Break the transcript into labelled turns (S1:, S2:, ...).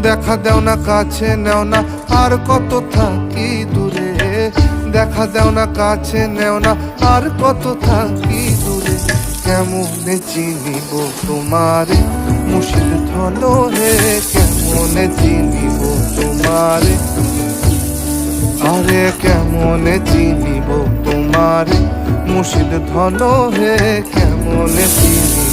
S1: দেখা দেও না কাছে নেও না আর কত থাকি দূরে, দেখা দেও না কাছে নেও না আর কত থাকি দূরে। কেমনে চিনিব তোমারে মুর্শিদ ধন হে, কেমনে চিনিব তোমারে, আরে কেমনে চিনিব তোমারে মুর্শিদ ধন হে, কেমনে চিনিব।